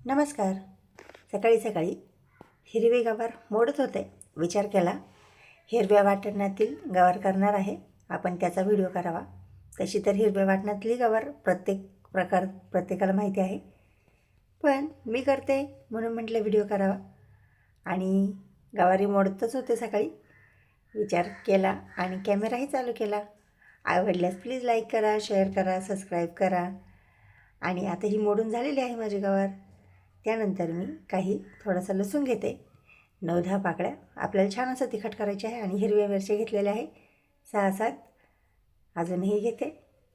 नमस्कार. सकाळी सकाळी हिरवे गवार मोडत होते. विचार केला हिरव्या वाटणातील गवार करणार आहे आपण, त्याचा व्हिडिओ करावा. तशी तर हिरव्या वाटणातली गवार प्रत्येकाला माहिती आहे, पण मी करते म्हणून म्हटलं व्हिडिओ करावा. आणि गवारी मोडतच होते सकाळी. विचार केला आणि कॅमेराही चालू केला. आवडल्यास प्लीज लाईक करा, शेअर करा, सबस्क्राईब करा. आणि आता ही मोडून झालेली आहे माझी गवार. त्यानंतर मी थोडासा लसूण घेते, 9-10 पाकळ्या. आपल्याला छान असं तिखट करायचे आहे. आणि हिरव्या मिरच्या घेतलेल्या आहे 6-7. अजूनही घेते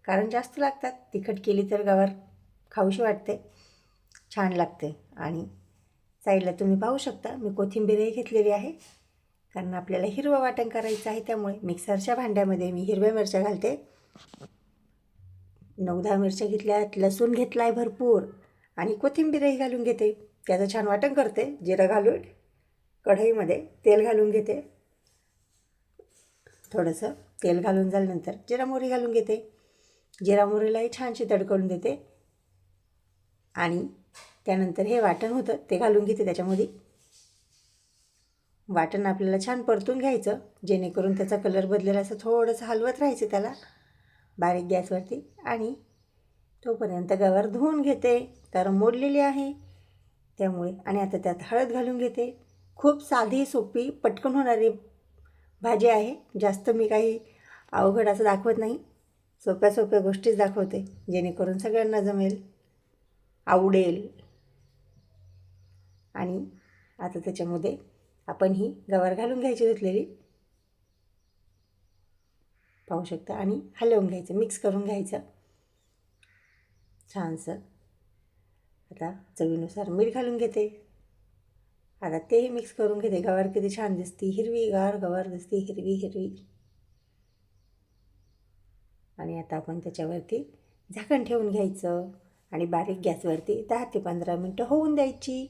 कारण जास्त लागतात. तिखट केली तर गवार खाऊशी वाटते, छान लागते. आणि साईडला तुम्ही पाहू शकता मी कोथिंबीरही घेतलेली आहे, कारण आपल्याला हिरवं वाटण करायचं आहे. त्यामुळे मिक्सरच्या भांड्यामध्ये मी हिरव्या मिरच्या घालते. 9-10 मिरच्या घेतल्यात, लसूण घेतला आहे भरपूर, आणि कोथिंबीरही घालून घेते. त्याचं छान वाटण करते. जिरं घालून कढईमध्ये तेल घालून घेते. थोडंसं तेल घालून झाल्यानंतर जिरा मोहरी घालून घेते. जिरा मोहरीलाही छानशी तडकवून देते. आणि त्यानंतर हे वाटण होतं ते घालून घेते. त्याच्यामध्ये वाटण आपल्याला छान परतून घ्यायचं, जेणेकरून त्याचा कलर बदलेल असं थोडंसं हलवत राहायचं त्याला बारीक गॅसवरती. आणि तोपर्यंत गवार धुवून घेते, कारण मोडलेली आहे त्यामुळे. आणि आता त्यात हळद घालून घेते. खूप साधी सोपी पटकन होणारी भाजी आहे. जास्त मी काही अवघड असं दाखवत नाही, सोप्या सोप्या गोष्टीच दाखवते, जेणेकरून सगळ्यांना जमेल, आवडेल. आणि आता त्याच्यामध्ये आपण ही गवार घालून घ्यायची धुतलेली, पाहू शकता. आणि हलवून घ्यायचं, मिक्स करून घ्यायचं छानसं. आता चवीनुसार मीठ घालून घेते. आता तेही मिक्स करून घेते. गवार किती छान दिसते, हिरवीगार गवार दिसते, हिरवी हिरवी. आणि आता आपण त्याच्यावरती झाकण ठेवून घ्यायचं आणि बारीक गॅसवरती 10 ते 15 मिनटं होऊन द्यायची.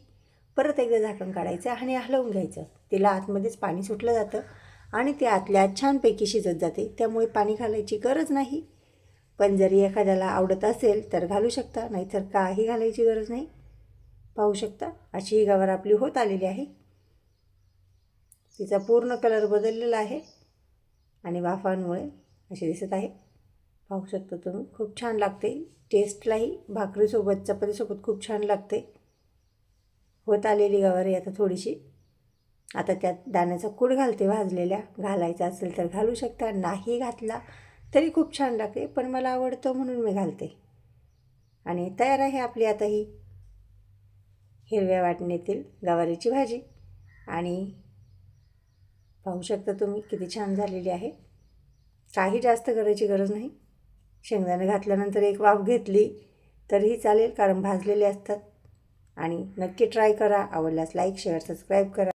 परत एकदा झाकण काढायचं आणि हलवून घ्यायचं. तिला आतमध्येच पाणी सुटलं जातं आणि ते आतल्या आत छानपैकी शिजत जाते, त्यामुळे पाणी घालायची गरज नाही. पण जरी एखाद्याला आवडत असेल तर घालू शकता, नाहीतर काही घालायची गरज नाही. पाहू शकता अशी ही गवार आपली होत आलेली आहे. तिचा पूर्ण कलर बदललेला आहे आणि वाफांमुळे अशी दिसत आहे. पाहू शकता तुम्ही, खूप छान लागते. टेस्टलाही भाकरीसोबत चपातीसोबत खूप छान लागते. होत आलेली गवार आहे आता थोडीशी. आता त्यात दाण्याचा कूट घालते भाजलेल्या. घालायचा असेल तर घालू शकता, नाही घातला तरी खूप छान लागते, पण मला आवडतं म्हणून मी घालते. आणि तयार आहे आपली आता ही हिरव्या वाटणीतील गवारीची भाजी. आणि पाहू शकता तुम्ही किती छान झालेली आहे. काही जास्त करायची गरज नाही. शेंगदाणे घातल्यानंतर एक वाफ घेतली तरीही चालेल, कारण भाजलेले असतात. आणि नक्की ट्राय करा. आवडल्यास लाईक, शेअर, सबस्क्राईब करा.